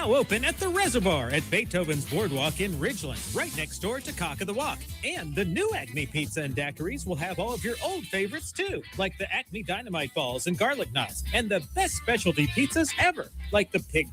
Now open at the Reservoir at Beethoven's Boardwalk in Ridgeland, right next door to Cock of the Walk. And the new Acme Pizza and Daiquiris will have all of your old favorites too, like the Acme Dynamite Balls and Garlic Knots, and the best specialty pizzas ever, like the Pig,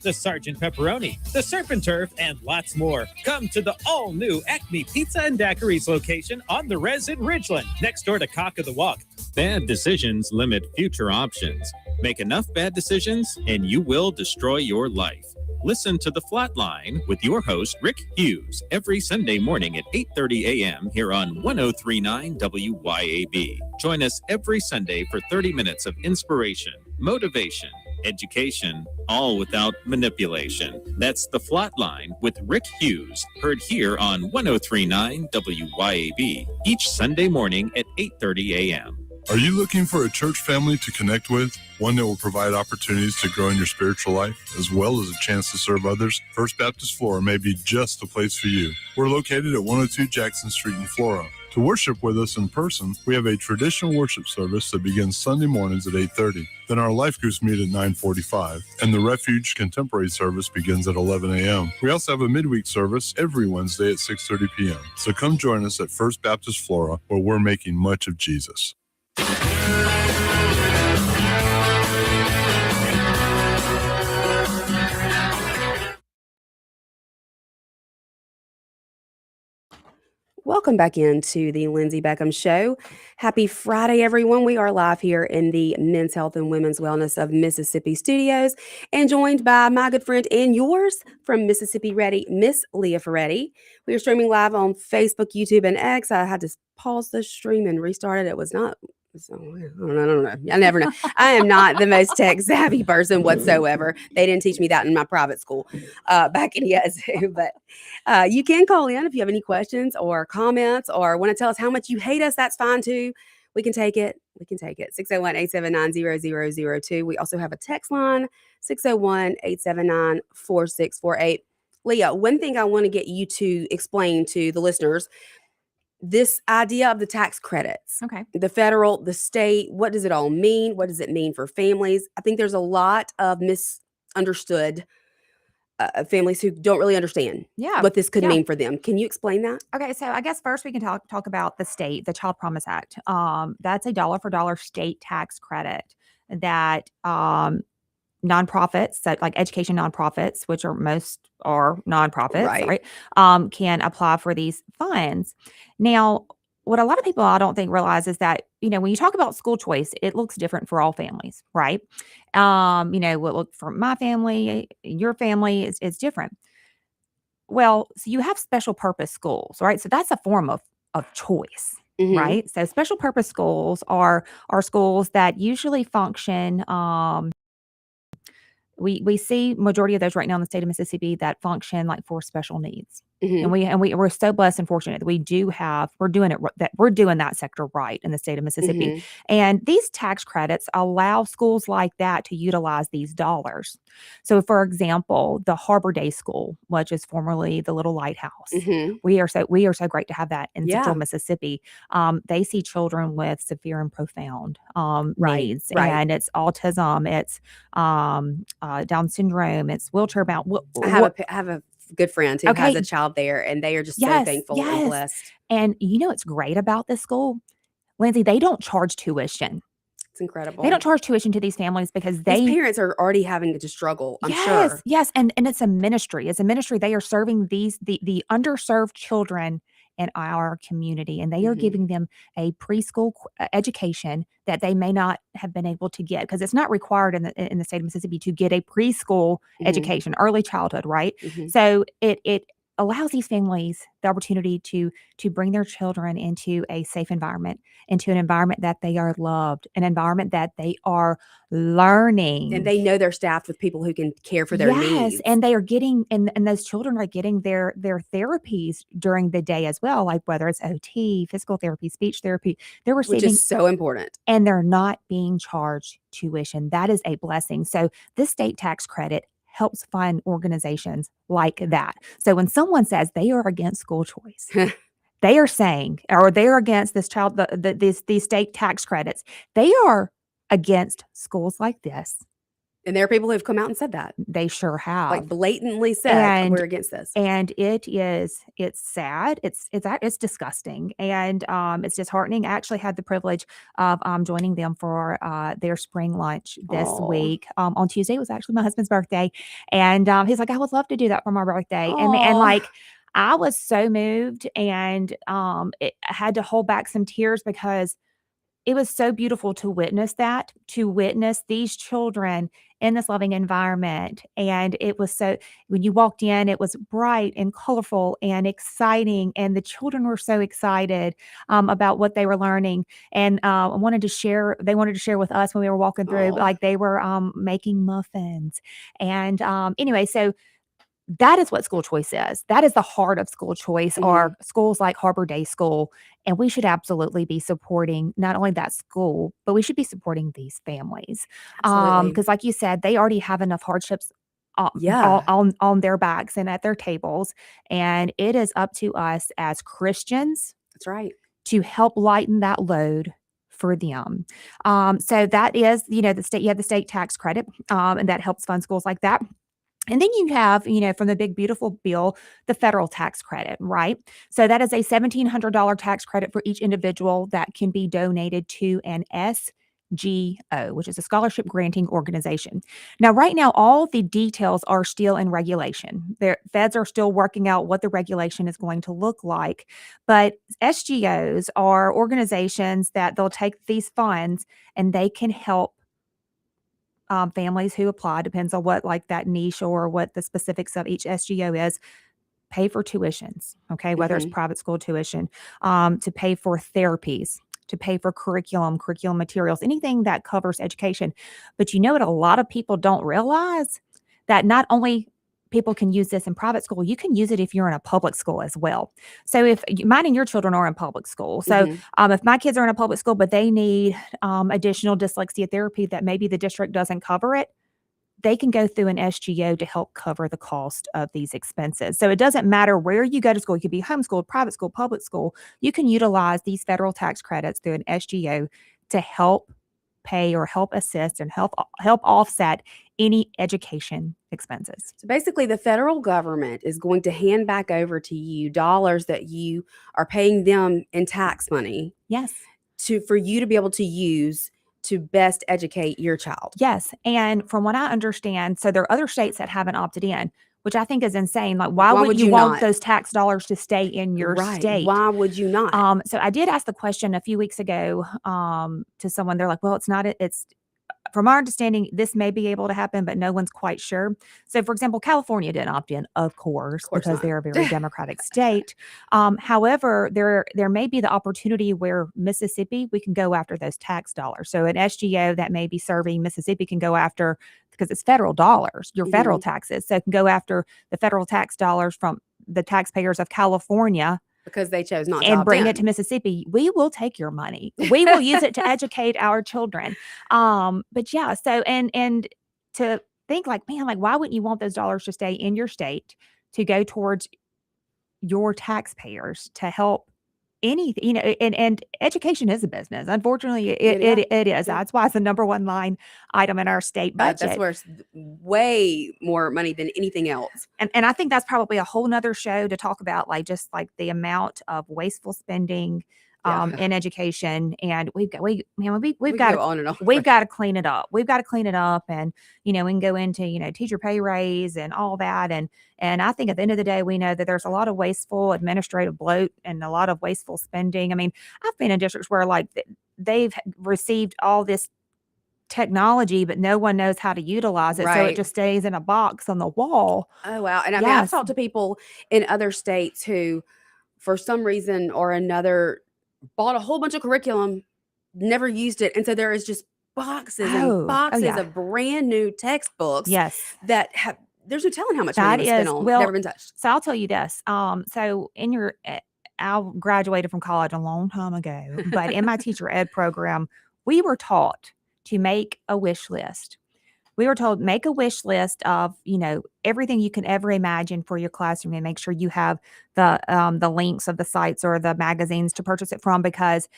the Sergeant Pepperoni, the Surf and Turf, and lots more. Come to the all-new Acme Pizza and Daiquiris location on the Res in Ridgeland, next door to Cock of the Walk. Bad decisions limit future options. Make enough bad decisions, and you will destroy your life. Listen to The Flatline with your host, Rick Hughes, every Sunday morning at 8:30 a.m. here on 103.9 WYAB. Join us every Sunday for 30 minutes of inspiration, motivation, education, all without manipulation. That's The Flatline with Rick Hughes, heard here on 103.9 WYAB, each Sunday morning at 8:30 a.m. Are you looking for a church family to connect with? One that will provide opportunities to grow in your spiritual life, as well as a chance to serve others? First Baptist Flora may be just the place for you. We're located at 102 Jackson Street in Flora. To worship with us in person, we have a traditional worship service that begins Sunday mornings at 8:30. Then our life groups meet at 9:45, and the Refuge Contemporary service begins at 11 a.m. We also have a midweek service every Wednesday at 6:30 p.m. So come join us at First Baptist Flora, where we're making much of Jesus. Welcome back into the Lindsey Beckham Show. Happy Friday, everyone. We are live here in the Men's Health and Women's Wellness of Mississippi studios and joined by my good friend and yours from Mississippi Ready, Miss Leah Ferretti. We are streaming live on Facebook, YouTube, and X. I had to pause the stream and restart it. It was not... So, I don't know. I never know. I am not the most tech savvy person whatsoever. They didn't teach me that in my private school back in Yazoo. But you can call in if you have any questions or comments or want to tell us how much you hate us. That's fine too. We can take it. 601-879-0002. We also have a text line, 601-879-4648. Leah, one thing I want to get you to explain to the listeners, this idea of the tax credits, okay, the federal, the state, what does it all mean? What does it mean for families? I think there's a lot of misunderstood families who don't really understand what this could mean for them. Can you explain that? Okay, so I guess first we can talk about the state, the Child Promise Act. That's a dollar for dollar state tax credit that nonprofits, like education nonprofits, which are most are nonprofits, right? Can apply for these funds. Now, what a lot of people I don't think realize is that, when you talk about school choice, it looks different for all families, right? What look for my family, your family is different. Well, so you have special purpose schools, right? So that's a form of choice. Mm-hmm. Right? So special purpose schools are schools that usually function. We see majority of those right now in the state of Mississippi that function like for special needs. Mm-hmm. And we're so blessed and fortunate that we're doing that sector right in the state of Mississippi. Mm-hmm. And these tax credits allow schools like that to utilize these dollars. So for example, the Harbor Day School, which is formerly the Little Lighthouse, mm-hmm. we are so great to have that in central Mississippi. They see children with severe and profound needs, and it's autism, it's Down syndrome, it's wheelchair bound. I have a good friend who has a child there, and they are just so thankful and blessed. And what's great about this school, Lindsey, they don't charge tuition. It's incredible. They don't charge tuition to these families because these parents are already having to struggle, I'm sure. Yes, and it's a ministry. It's a ministry. They are serving the underserved children in our community, and they are giving them a preschool education that they may not have been able to get because it's not required in the state of Mississippi to get a preschool education, early childhood, right? Mm-hmm. So it allows these families the opportunity to bring their children into a safe environment, into an environment that they are loved, an environment that they are learning. And they know they're staffed with people who can care for their needs. Yes, and they are getting, and those children are getting their therapies during the day as well, like whether it's OT, physical therapy, speech therapy. They're receiving, which is so important. And they're not being charged tuition. That is a blessing. So this state tax credit helps fund organizations like that. So when someone says they are against school choice, they are saying, or they're against this these state tax credits, they are against schools like this. And there are people who've come out and said that. They sure have. Like blatantly said, we're against this. And it's sad. It's disgusting. And it's disheartening. I actually had the privilege of joining them for their spring lunch this week. On Tuesday, it was actually my husband's birthday. And he's like, I would love to do that for my birthday. And like, I was so moved, and I had to hold back some tears because it was so beautiful to witness these children in this loving environment. And it was when you walked in, it was bright and colorful and exciting. And the children were so excited about what they were learning. And they wanted to share with us when we were walking through, like they were making muffins. And anyway, so that is what school choice is. That is the heart of school choice, are schools like Harbor Day School. And we should absolutely be supporting not only that school, but we should be supporting these families. Because like you said, they already have enough hardships on their backs and at their tables. And it is up to us as Christians. That's right. To help lighten that load for them. So that is, you have the state tax credit, and that helps fund schools like that. And then you have, from the big, beautiful bill, the federal tax credit, right? So that is a $1,700 tax credit for each individual that can be donated to an SGO, which is a scholarship granting organization. Now, right now, all the details are still in regulation. The feds are still working out what the regulation is going to look like. But SGOs are organizations that they'll take these funds and they can help families who apply, depends on what like that niche or what the specifics of each SGO is, pay for tuitions, okay, whether it's private school tuition, to pay for therapies, to pay for curriculum materials, anything that covers education. But what a lot of people don't realize, that not only people can use this in private school, you can use it if you're in a public school as well. So if mine and your children are in public school. So if my kids are in a public school, but they need additional dyslexia therapy that maybe the district doesn't cover it, they can go through an SGO to help cover the cost of these expenses. So it doesn't matter where you go to school. You could be homeschooled, private school, public school. You can utilize these federal tax credits through an SGO to help pay or help assist and help offset any education expenses. So basically, the federal government is going to hand back over to you dollars that you are paying them in tax money. Yes. For you to be able to use to best educate your child. Yes. And from what I understand, so there are other states that haven't opted in, which I think is insane. Like, why would you want those tax dollars to stay in your state? Why would you not? So I did ask the question a few weeks ago to someone. They're like, well, it's from our understanding, this may be able to happen, but no one's quite sure. So, for example, California didn't opt in, of course because not. they're a very Democratic state. However, there may be the opportunity where Mississippi, we can go after those tax dollars. So an SGO that may be serving Mississippi can go after, because it's federal dollars, your federal taxes. So it can go after the federal tax dollars from the taxpayers of California. Because they chose not to and bring opt in. it to Mississippi. We will take your money. We will use it to educate our children. But yeah, so and to think like, man, like why wouldn't you want those dollars to stay in your state to go towards your taxpayers to help anything, and education is a business. Unfortunately, it is. Yeah. That's why it's the number one line item in our state budget. That's where it's way more money than anything else. And I think that's probably a whole nother show to talk about, like just like the amount of wasteful spending in education. And we've got to clean it up. We've got to clean it up, and we can go into teacher pay raise and all that. And I think at the end of the day, we know that there's a lot of wasteful administrative bloat and a lot of wasteful spending. I mean, I've been in districts where like they've received all this technology, but no one knows how to utilize it. So it just stays in a box on the wall. Oh, wow. And I mean, I've talked to people in other states who, for some reason or another, bought a whole bunch of curriculum, never used it. And so there is just boxes and boxes of brand new textbooks. Yes. That have, there's no telling how much money was spent on. Never been touched. So I'll tell you this. So in I graduated from college a long time ago, but in my teacher ed program, we were taught to make a wish list. We were told, make a wish list of, everything you can ever imagine for your classroom, and make sure you have the links of the sites or the magazines to purchase it from, because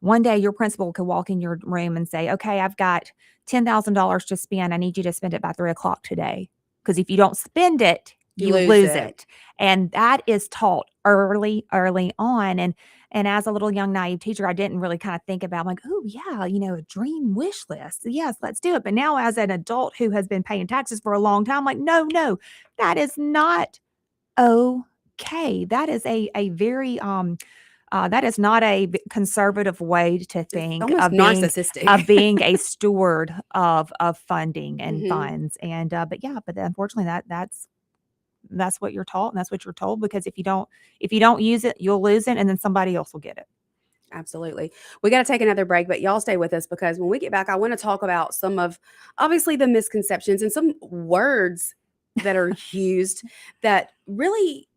One day your principal could walk in your room and say, okay, I've got $10,000 to spend. I need you to spend it by 3:00 today. Because if you don't spend it, you lose it. And that is taught early on. And as a little young naive teacher, I didn't really kind of think about, like, oh yeah, a dream wish list. Yes, let's do it. But now as an adult who has been paying taxes for a long time, like, no, that is not okay. That is a very that is not a conservative way to think of being a steward of funding and funds. And but unfortunately that's what you're taught, and that's what you're told, because if you don't use it, you'll lose it, and then somebody else will get it. Absolutely. We got to take another break, but y'all stay with us, because when we get back, I want to talk about some of, obviously, the misconceptions and some words that are used that really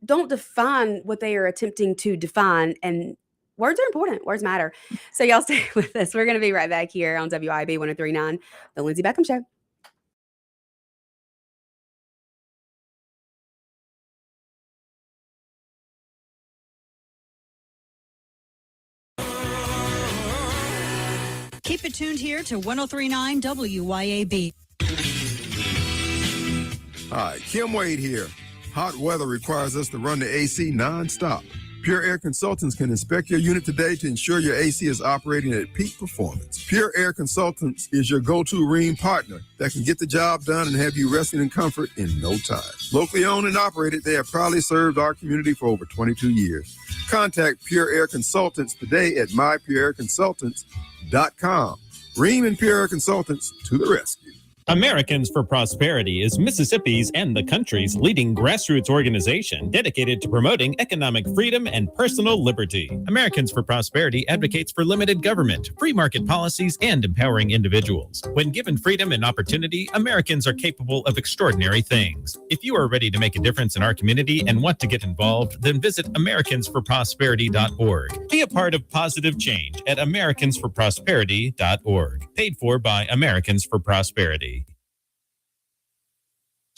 don't define what they are attempting to define. And words are important. Words matter. So y'all stay with us. We're going to be right back here on WYAB 103.9, The Lindsey Beckham Show. Keep it tuned here to 103.9 WYAB. Hi, Kim Wade here. Hot weather requires us to run the AC nonstop. Pure Air Consultants can inspect your unit today to ensure your AC is operating at peak performance. Pure Air Consultants is your go-to Rheem partner that can get the job done and have you resting in comfort in no time. Locally owned and operated, they have proudly served our community for over 22 years. Contact Pure Air Consultants today at mypureairconsultants.com. Rheem and Pure Air Consultants to the rescue. Americans for Prosperity is Mississippi's and the country's leading grassroots organization dedicated to promoting economic freedom and personal liberty. Americans for Prosperity advocates for limited government, free market policies, and empowering individuals. When given freedom and opportunity, Americans are capable of extraordinary things. If you are ready to make a difference in our community and want to get involved, then visit americansforprosperity.org. Be a part of positive change at americansforprosperity.org. Paid for by Americans for Prosperity.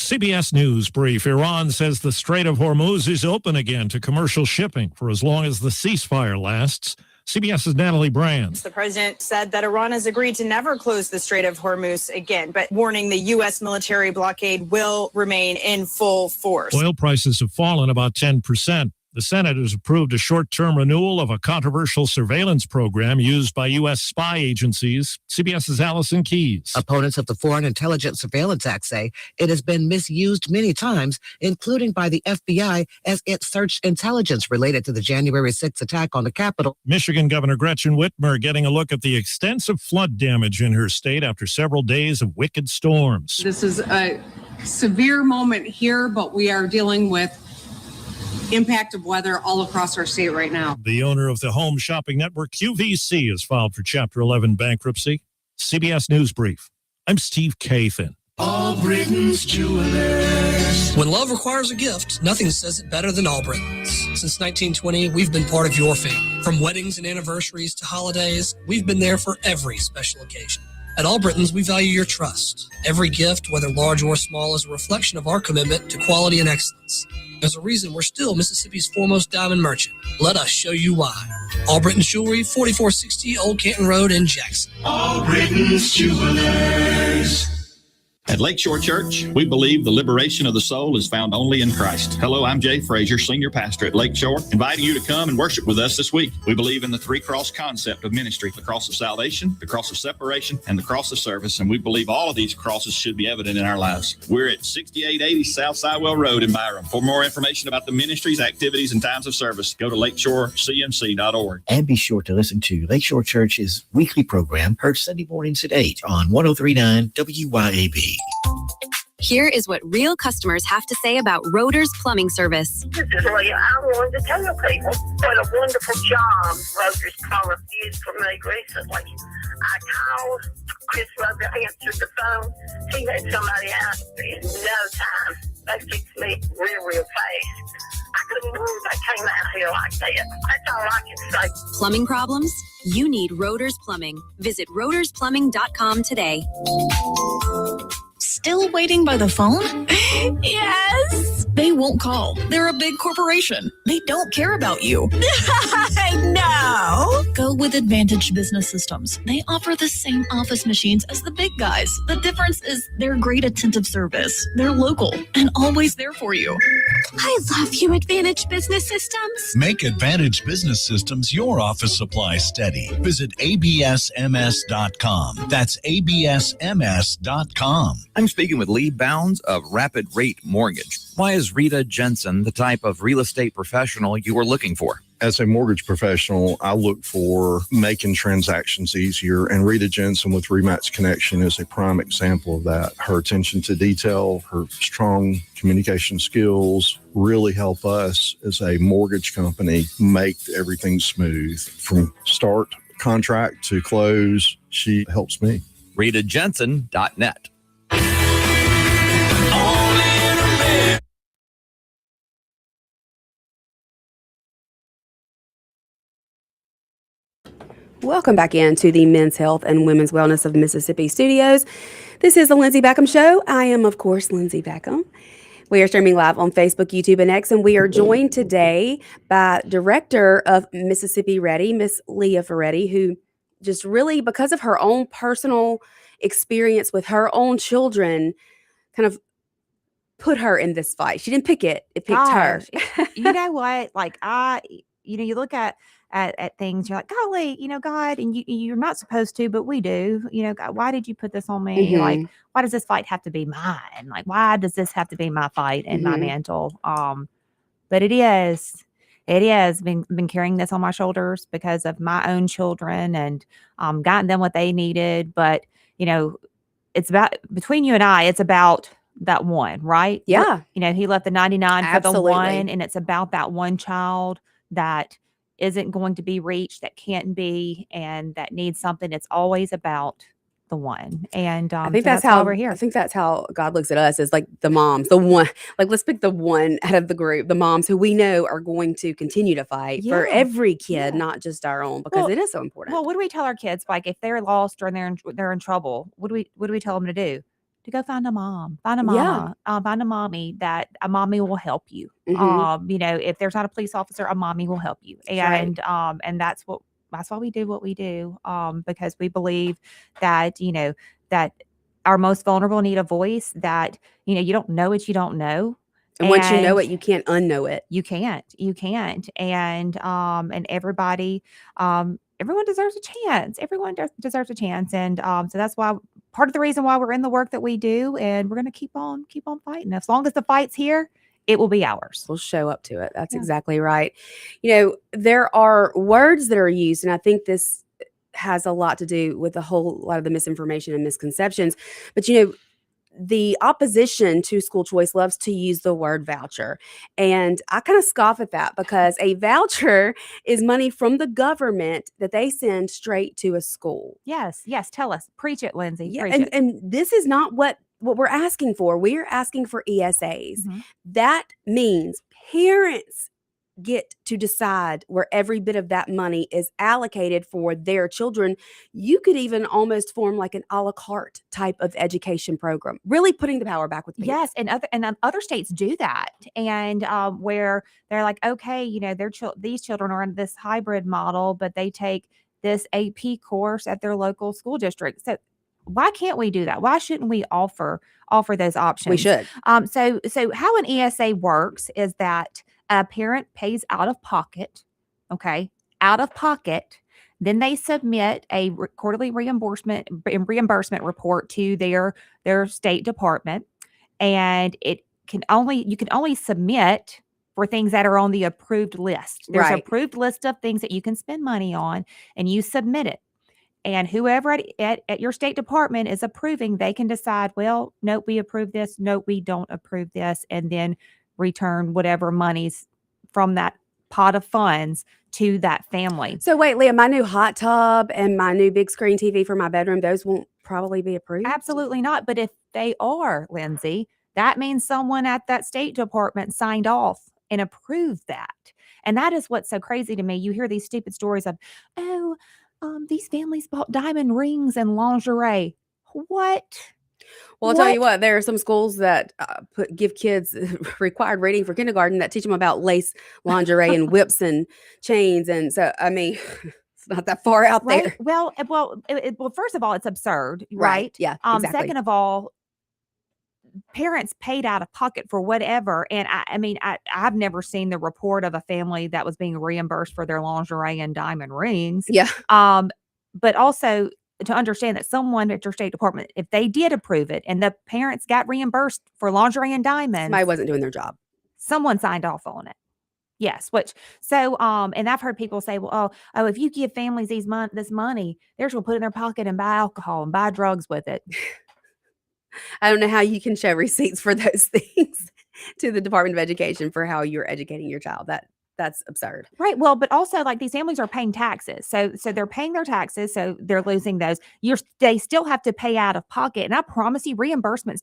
CBS News brief. Iran says the Strait of Hormuz is open again to commercial shipping for as long as the ceasefire lasts. CBS's Natalie Brands. The president said that Iran has agreed to never close the Strait of Hormuz again, but warning the U.S. military blockade will remain in full force. Oil prices have fallen about 10%. The Senate has approved a short-term renewal of a controversial surveillance program used by U.S. spy agencies. CBS's Allison Keyes. Opponents of the Foreign Intelligence Surveillance Act say it has been misused many times, including by the FBI, as it searched intelligence related to the January 6th attack on the Capitol. Michigan Governor Gretchen Whitmer getting a look at the extensive flood damage in her state after several days of wicked storms. This is a severe moment here, but we are dealing with impact of weather all across our state right now. The owner of the home shopping network QVC has filed for Chapter 11 bankruptcy. CBS News Brief. I'm Steve Kathan. All Britain's Jewelers. When love requires a gift, nothing says it better than All Britain's. Since 1920, we've been part of your family. From weddings and anniversaries to holidays, we've been there for every special occasion. At All Britain's, we value your trust. Every gift, whether large or small, is a reflection of our commitment to quality and excellence. There's a reason we're still Mississippi's foremost diamond merchant. Let us show you why. All Britain's Jewelry, 4460 Old Canton Road in Jackson. All Britain's Jewelers. At Lakeshore Church, we believe the liberation of the soul is found only in Christ. Hello, I'm Jay Frazier, Senior Pastor at Lakeshore, inviting you to come and worship with us this week. We believe in the three-cross concept of ministry, the cross of salvation, the cross of separation, and the cross of service, and we believe all of these crosses should be evident in our lives. We're at 6880 South Sidewell Road in Byram. For more information about the ministries, activities, and times of service, go to lakeshorecmc.org. And be sure to listen to Lakeshore Church's weekly program, heard Sunday mornings at 8 on 103.9 WYAB. Here is what real customers have to say about Roeder's Plumbing Service. This is Leah. I wanted to tell people what a wonderful job Roeder's Plumbing did for me recently. I called, Chris Roeder answered the phone. He had somebody out in no time. They fixed me real fast. I couldn't believe they came out here like that. That's all I can say. Plumbing problems? You need Roeder's Plumbing. Visit roedersplumbing.com today. Still waiting by the phone? Yes! They won't call. They're a big corporation. they don't care about you. I know. Go with Advantage Business Systems. They offer the same office machines as the big guys. The difference is their great attentive service. They're local and always there for you. I love you, Advantage Business Systems. Make Advantage Business Systems your office supply steady. Visit absms.com. That's absms.com. I'm speaking with Lee Bounds of Rapid Rate Mortgage. Why is Rita Jensen the type of real estate professional you are looking for? As a mortgage professional, I look for making transactions easier, and Rita Jensen with Rematch Connection is a prime example of that. Her attention to detail, her strong communication skills really help us as a mortgage company make everything smooth. From start contract to close, she helps me. RitaJensen.net. Welcome back into the Men's Health and Women's Wellness of Mississippi Studios. This is the Lindsey Beckham Show. I am, of course, Lindsey Beckham. We are streaming live on Facebook, YouTube, and X, and we are joined today by Director of Mississippi Ready, Miss Leah Ferretti, who just really, because of her own personal experience with her own children, kind of put her in this fight. She didn't pick it. It picked her. You know what? Like you look at things, you're like, golly, God, and you're not supposed to, but we do. God, why did you put this on me? Mhm. Like, why does this fight have to be mine? Like, why does this have to be my fight and my Mhm. mantle? But it is been carrying this on my shoulders because of my own children and gotten them what they needed. But it's about, between you and I, it's about that one, right? Yeah. He left the 99 for the Absolutely. one, and it's about that one child that isn't going to be reached, that can't be, and that needs something. It's always about the one. And I think so that's why how we're here. I think that's how God looks at us, as like the moms, the one, like let's pick the one out of the group, the moms who we know are going to continue to fight for Yeah. every kid, Yeah. not just our own, because Well- it is so important. Well, what do we tell our kids? Like, if they're lost or they're in trouble, what do we tell them to do? To go find a mom, find a Yeah. mama, find a mommy, that a mommy will help you. Mhm. If there's not a police officer, a mommy will help you. That's right. And that's why we do what we do. Because we believe that, that our most vulnerable need a voice, that, you don't know what you don't know. And once you know it, you can't unknow it. You can't. And everybody, everyone deserves a chance. Everyone deserves a chance. And so that's why, part of the reason why we're in the work that we do, and we're going to keep on fighting. As long as the fight's here, it will be ours. We'll show up to it. That's Yeah. exactly right. There are words that are used, and I think this has a lot to do with a whole lot of the misinformation and misconceptions. But the opposition to school choice loves to use the word voucher. And I kind of scoff at that, because a voucher is money from the government that they send straight to a school. Yes. Tell us. Preach it, Lindsay. Yeah, Preach it. and this is not what we're asking for. We're asking for ESAs. Mhm. That means parents get to decide where every bit of that money is allocated for their children. You could even almost form like an a la carte type of education program, really putting the power back with parents. Yes, and other states do that, and where they're like, okay, these children are in this hybrid model, but they take this AP course at their local school district. So why can't we do that? Why shouldn't we offer those options? We should. So how an ESA works is that a parent pays out of pocket, then they submit a quarterly reimbursement report to their state department, and you can only submit for things that are on the approved list. There's an Right. approved list of things that you can spend money on, and you submit it. And whoever at your state department is approving, they can decide, well, nope, we approve this, nope, we don't approve this, and then return whatever monies from that pot of funds to that family. So wait, Leah, my new hot tub and my new big screen TV for my bedroom, those won't probably be approved? Absolutely not. But if they are, Lindsay, that means someone at that state department signed off and approved that. And that is what's so crazy to me. You hear these stupid stories of, these families bought diamond rings and lingerie. What? Well, I'll tell you what, there are some schools that give kids required reading for kindergarten that teach them about lace, lingerie, and whips and chains. And so, I mean, it's not that far out Right. there. Well, first of all, it's absurd, right? Yeah, exactly. Second of all, parents paid out of pocket for whatever. And I've never seen the report of a family that was being reimbursed for their lingerie and diamond rings. Yeah. But also to understand that someone at your State Department, if they did approve it and the parents got reimbursed for lingerie and diamonds, Somebody wasn't doing their job. Someone signed off on it. Yes, and I've heard people say, well, if you give families this money, they're just gonna put it in their pocket and buy alcohol and buy drugs with it. I don't know how you can show receipts for those things to the Department of Education for how you're educating your child. That's absurd. Right. Well, but also like these families are paying taxes. So they're paying their taxes. So they're losing those. They still have to pay out of pocket. And I promise you, reimbursements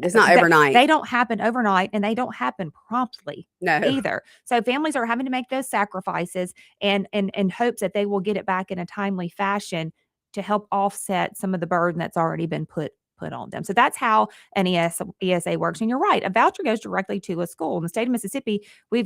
it's not overnight. They don't happen overnight and they don't happen promptly either. So families are having to make those sacrifices and in hopes that they will get it back in a timely fashion to help offset some of the burden that's already been put on them. So that's how an ESA works. And you're right. A voucher goes directly to a school. In the state of Mississippi, we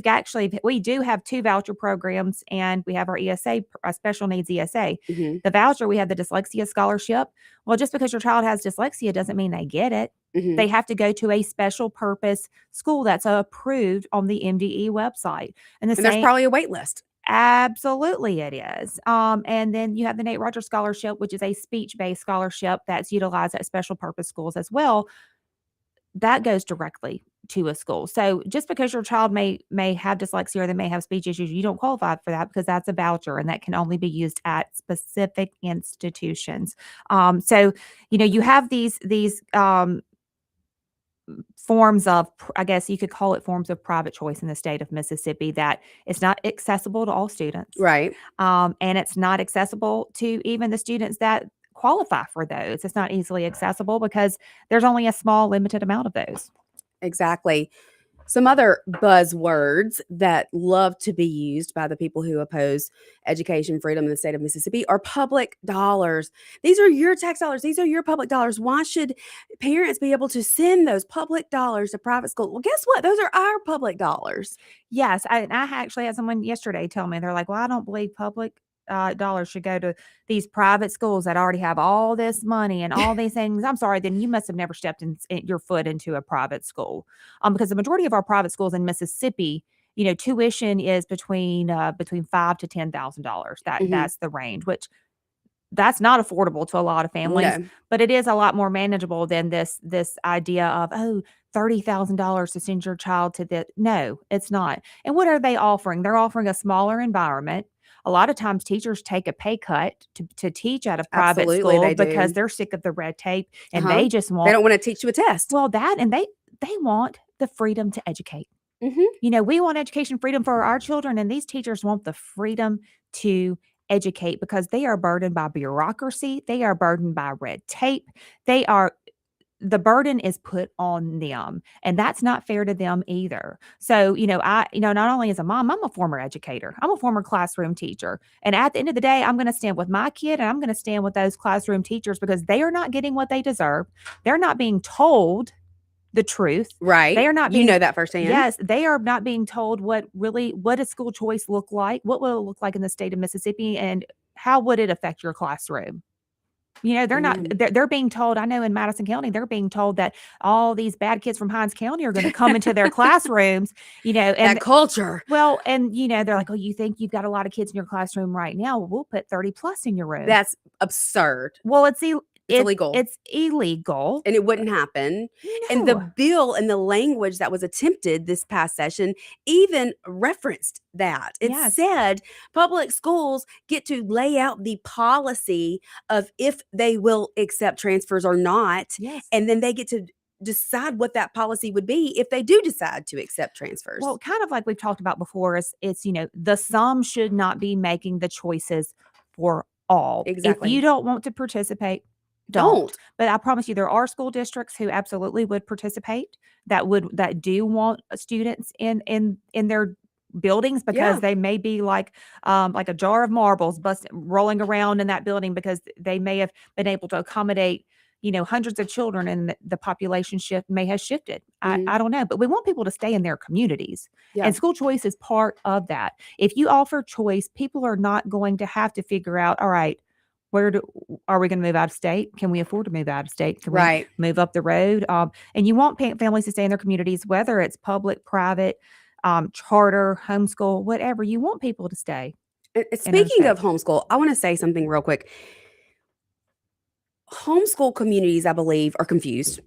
do have 2 voucher programs, and we have our ESA, a special needs ESA. Mm-hmm. The voucher, we have the dyslexia scholarship. Well, just because your child has dyslexia doesn't mean they get it. Mm-hmm. They have to go to a special purpose school that's approved on the MDE website. And there's probably a wait list. Absolutely it is. And then you have the Nate Rogers Scholarship, which is a speech-based scholarship that's utilized at special purpose schools as well. That goes directly to a school. So just because your child may have dyslexia or they may have speech issues, you don't qualify for that because that's a voucher and that can only be used at specific institutions. So, you have these forms of, I guess you could call it forms of private choice in the state of Mississippi that it's not accessible to all students. Right. And it's not accessible to even the students that qualify for those. It's not easily accessible because there's only a small limited amount of those. Exactly. Some other buzzwords that love to be used by the people who oppose education freedom in the state of Mississippi are public dollars. These are your tax dollars. These are your public dollars. Why should parents be able to send those public dollars to private school? Well, guess what? Those are our public dollars. Yes. I actually had someone yesterday tell me, they're like, well, I don't believe public dollars should go to these private schools that already have all this money and all these things. I'm sorry, then you must have never stepped your foot into a private school. Because the majority of our private schools in Mississippi, tuition is between $5,000 to $10,000. That's the range, which that's not affordable to a lot of families, but it is a lot more manageable than this idea of, $30,000 to send your child to the. No, it's not. And what are they offering? They're offering a smaller environment. A lot of times teachers take a pay cut to teach out of private school because they're sick of the red tape and they just want. They don't want to teach you a test. Well, and they want the freedom to educate. Mm-hmm. We want education freedom for our children, and these teachers want the freedom to educate because they are burdened by bureaucracy. They are burdened by red tape. The burden is put on them, and that's not fair to them either. So, not only as a mom, I'm a former educator. I'm a former classroom teacher. And at the end of the day, I'm going to stand with my kid and I'm going to stand with those classroom teachers because they are not getting what they deserve. They're not being told the truth. Right. They are not being, you know that firsthand. Yes. They are not being told what does school choice look like? What will it look like in the state of Mississippi? And how would it affect your classroom? They're not, they're being told, I know in Madison County, they're being told that all these bad kids from Hinds County are going to come into their classrooms, and that culture. Well, and they're like, oh, you think you've got a lot of kids in your classroom right now? Well, we'll put 30 plus in your room. That's absurd. Well, it's illegal. It's illegal. And it wouldn't happen. No. And the bill and the language that was attempted this past session even referenced that. It said public schools get to lay out the policy of if they will accept transfers or not. Yes. And then they get to decide what that policy would be if they do decide to accept transfers. Well, kind of like we've talked about before, it's the some should not be making the choices for all. Exactly. If you don't want to participate, don't. But I promise you, there are school districts who absolutely would participate that do want students in their buildings because they may be like a jar of marbles rolling around in that building because they may have been able to accommodate hundreds of children, and the population shift may have shifted. I don't know, but we want people to stay in their communities. Yeah. And school choice is part of that. If you offer choice, people are not going to have to figure out, all right, are we going to move out of state? Can we afford to move out of state? Can we move up the road? And you want families to stay in their communities, whether it's public, private, charter, homeschool, whatever. You want people to stay. Speaking of homeschool, I want to say something real quick. Homeschool communities, I believe, are confused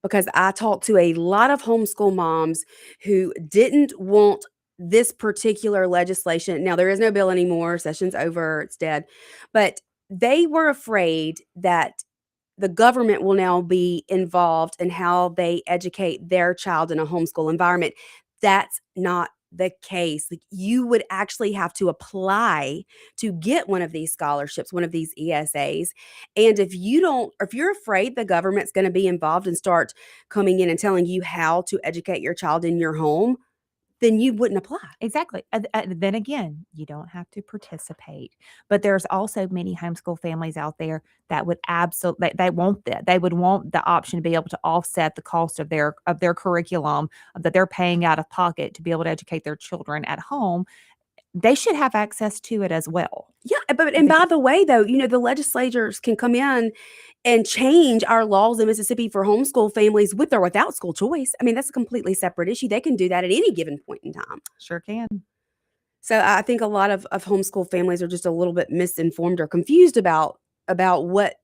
because I talked to a lot of homeschool moms who didn't want this particular legislation. Now, there is no bill anymore. Session's over. It's dead. But they were afraid that the government will now be involved in how they educate their child in a homeschool environment. That's not the case. Like, you would actually have to apply to get one of these scholarships, one of these ESAs. And if you're afraid the government's going to be involved and start coming in and telling you how to educate your child in your home, then you wouldn't apply. Exactly. Then again, you don't have to participate. But there's also many homeschool families out there that would absolutely, they want that. They would want the option to be able to offset the cost of their curriculum that they're paying out of pocket to be able to educate their children at home. They should have access to it as well. Yeah, and by the way, though, the legislators can come in and change our laws in Mississippi for homeschool families with or without school choice. I mean, that's a completely separate issue. They can do that at any given point in time. Sure can. So I think a lot of homeschool families are just a little bit misinformed or confused about what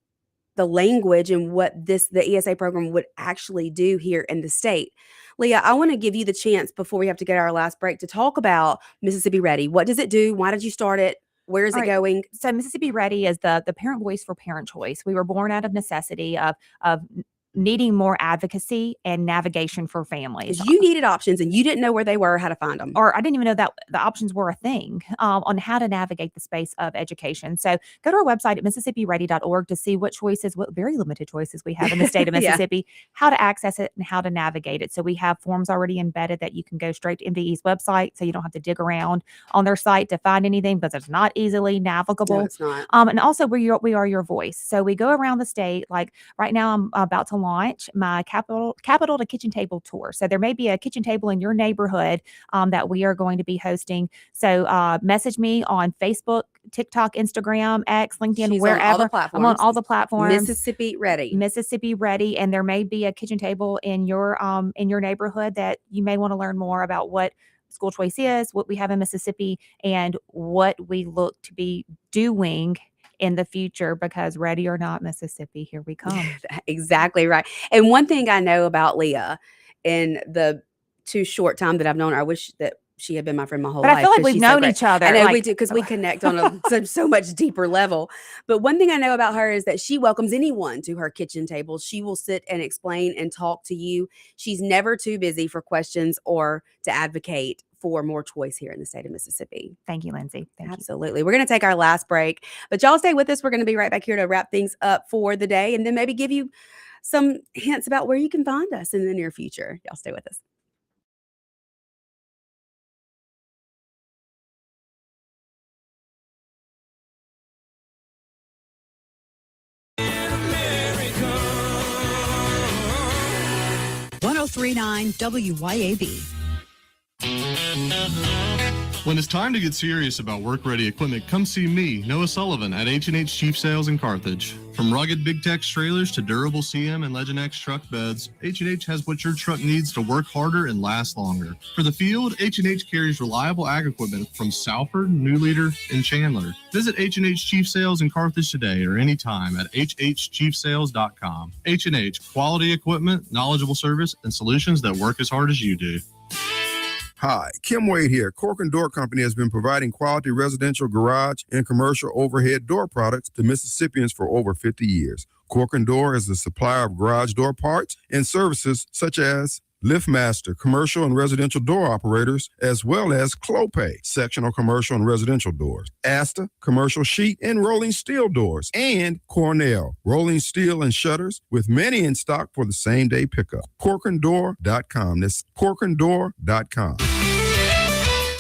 the language and what the ESA program would actually do here in the state. Leah, I want to give you the chance before we have to get our last break to talk about Mississippi Ready. What does it do? Why did you start it? Where is it going? So Mississippi Ready is the parent voice for parent choice. We were born out of necessity of needing more advocacy and navigation for families. You needed options and you didn't know where they were, how to find them. Or I didn't even know that the options were a thing on how to navigate the space of education. So go to our website at MississippiReady.org to see what very limited choices we have in the state of Mississippi, how to access it and how to navigate it. So we have forms already embedded that you can go straight to MVE's website, so you don't have to dig around on their site to find anything because it's not easily navigable. No, it's not. And also we are your voice. So we go around the state. Like right now I'm about to launch my capital to kitchen table tour. So there may be a kitchen table in your neighborhood that we are going to be hosting. So message me on Facebook, TikTok, Instagram, X, LinkedIn, She's wherever. on all the platforms. I'm on all the platforms. Mississippi Ready. And there may be a kitchen table in your neighborhood that you may want to learn more about what school choice is, what we have in Mississippi, and what we look to be doing in the future, because ready or not, Mississippi, here we come. Exactly right. And one thing I know about Leah in the too short time that I've known her, I wish that she had been my friend my whole life. But I feel like we've known each other. I know we do, because we connect on a so much deeper level. But one thing I know about her is that she welcomes anyone to her kitchen table. She will sit and explain and talk to you. She's never too busy for questions or to advocate for more choice here in the state of Mississippi. Thank you, Lindsay. Absolutely. We're going to take our last break, but y'all stay with us. We're going to be right back here to wrap things up for the day and then maybe give you some hints about where you can find us in the near future. Y'all stay with us. .039 WYAB. When it's time to get serious about work-ready equipment, come see me, Noah Sullivan, at H&H Chief Sales in Carthage. From rugged Big Tex trailers to durable CM and Legend X truck beds, H&H has what your truck needs to work harder and last longer. For the field, H&H carries reliable ag equipment from Salford, New Leader, and Chandler. Visit H&H Chief Sales in Carthage today or anytime at hhchiefsales.com. H&H, quality equipment, knowledgeable service, and solutions that work as hard as you do. Hi, Kim Wade here. Cork and Door Company has been providing quality residential garage and commercial overhead door products to Mississippians for over 50 years. Cork and Door is the supplier of garage door parts and services such as LiftMaster, commercial and residential door operators, as well as Clopay, sectional commercial and residential doors, Asta, commercial sheet and rolling steel doors, and Cornell, rolling steel and shutters, with many in stock for the same day pickup. Corkanddoor.com. That's corkanddoor.com.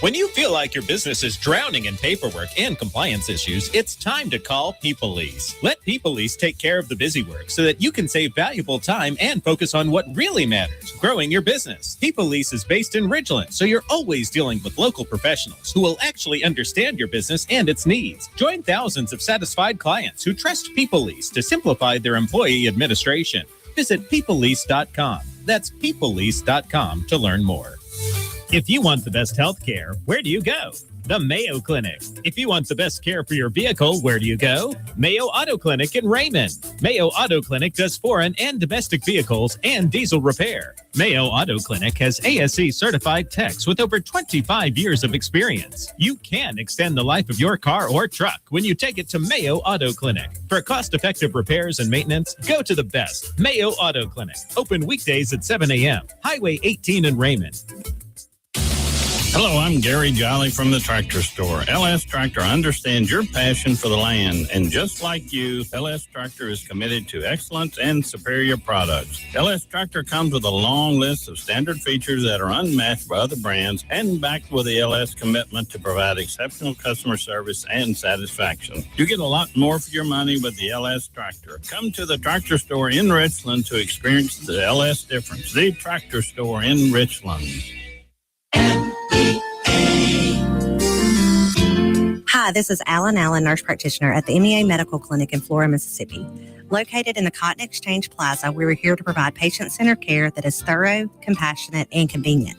When you feel like your business is drowning in paperwork and compliance issues, it's time to call Peoplease. Let Peoplease take care of the busy work so that you can save valuable time and focus on what really matters, growing your business. Peoplease is based in Ridgeland, so you're always dealing with local professionals who will actually understand your business and its needs. Join thousands of satisfied clients who trust Peoplease to simplify their employee administration. Visit peoplease.com. That's peoplease.com to learn more. If you want the best health care, where do you go? The Mayo Clinic. If you want the best care for your vehicle, where do you go? Mayo Auto Clinic in Raymond. Mayo Auto Clinic does foreign and domestic vehicles and diesel repair. Mayo Auto Clinic has ASE certified techs with over 25 years of experience. You can extend the life of your car or truck when you take it to Mayo Auto Clinic. For cost-effective repairs and maintenance, go to the best, Mayo Auto Clinic. Open weekdays at 7 a.m. Highway 18 in Raymond. Hello, I'm Gary Jolly from the Tractor Store. LS Tractor understands your passion for the land, and just like you, LS Tractor is committed to excellence and superior products. LS Tractor comes with a long list of standard features that are unmatched by other brands and backed with the LS commitment to provide exceptional customer service and satisfaction. You get a lot more for your money with the LS Tractor. Come to the Tractor Store in Richland to experience the LS difference. The Tractor Store in Richland. Hi, this is Allen Allen, nurse practitioner at the MEA Medical Clinic in Flora, Mississippi. Located in the Cotton Exchange Plaza, we are here to provide patient-centered care that is thorough, compassionate, and convenient.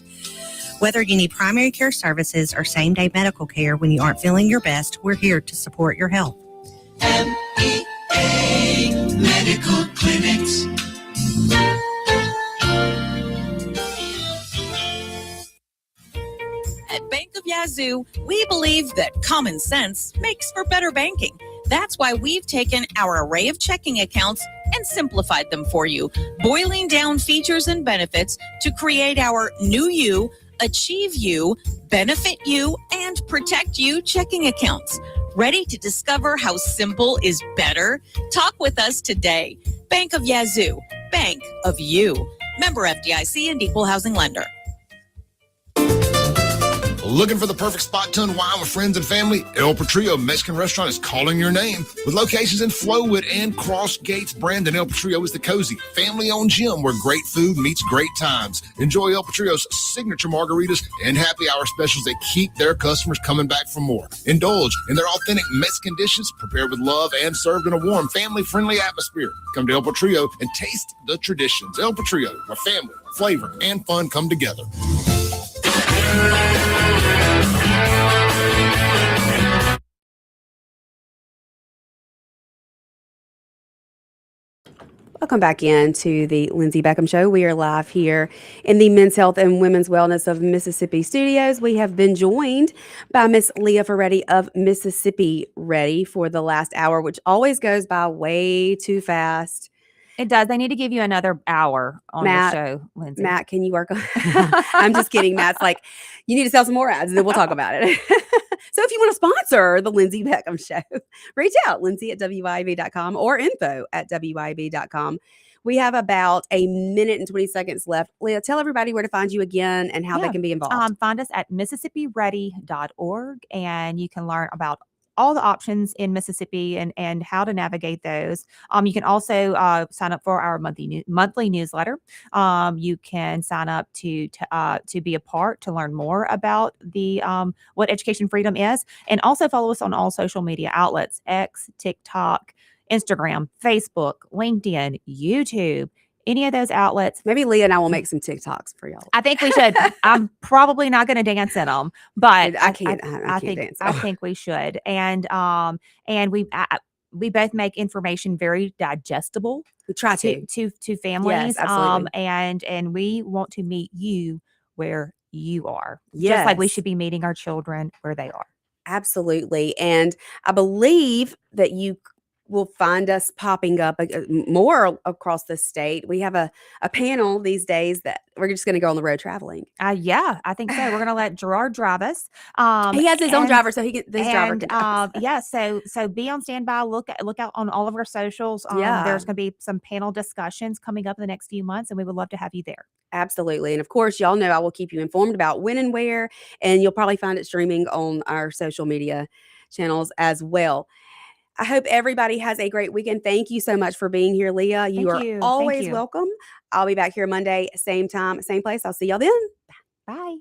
Whether you need primary care services or same-day medical care when you aren't feeling your best, we're here to support your health. MEA Medical Clinics. At Bank of Yazoo, we believe that common sense makes for better banking. That's why we've taken our array of checking accounts and simplified them for you, boiling down features and benefits to create our New You, Achieve You, Benefit You, and Protect You checking accounts. Ready to discover how simple is better? Talk with us today. Bank of Yazoo, Bank of You. Member FDIC and Equal Housing Lender. Looking for the perfect spot to unwind with friends and family? El Patrio Mexican Restaurant is calling your name. With locations in Flowood and Cross Gates, Brandon, El Patrio is the cozy, family-owned gym where great food meets great times. Enjoy El Patrio's signature margaritas and happy hour specials that keep their customers coming back for more. Indulge in their authentic Mexican dishes prepared with love and served in a warm, family-friendly atmosphere. Come to El Patrio and taste the traditions. El Patrio, where family, flavor, and fun come together. Welcome back into the Lindsey Beckham Show. We are live here in the Men's Health and Women's Wellness of Mississippi studios. We have been joined by Miss Leah Ferretti of Mississippi Ready for the last hour, which always goes by way too fast. It does. They need to give you another hour on the show, Lindsey. Matt, can you work on I'm just kidding. Matt's like, you need to sell some more ads and then we'll talk about it. So if you want to sponsor the Lindsey Beckham Show, reach out, Lindsey at WYAB.com or info at WYAB.com. We have about a minute and 20 seconds left. Leah, tell everybody where to find you again and how they can be involved. Find us at MississippiReady.org, and you can learn about all the options in Mississippi and how to navigate those. You can also sign up for our monthly newsletter. You can sign up to be a part, to learn more about the what education freedom is, and also follow us on all social media outlets: X, TikTok, Instagram, Facebook, LinkedIn, YouTube. Any of those outlets. Maybe Leah and I will make some TikToks for y'all. I think we should. I'm probably not going to dance in them, but I can't dance. I think we should. And we both make information very digestible. We try to families. Yes, absolutely. And we want to meet you where you are. Yes. Just like we should be meeting our children where they are. Absolutely. And I believe that you will find us popping up more across the state. We have a panel these days that we're just going to go on the road traveling. Yeah, I think so. We're going to let Gerard drive us. He has his own driver, so driver can drive us. Yeah, so be on standby. Look out on all of our socials. There's going to be some panel discussions coming up in the next few months, and we would love to have you there. Absolutely. And of course, y'all know I will keep you informed about when and where, and you'll probably find it streaming on our social media channels as well. I hope everybody has a great weekend. Thank you so much for being here, Leah. You are always welcome. I'll be back here Monday, same time, same place. I'll see y'all then. Bye.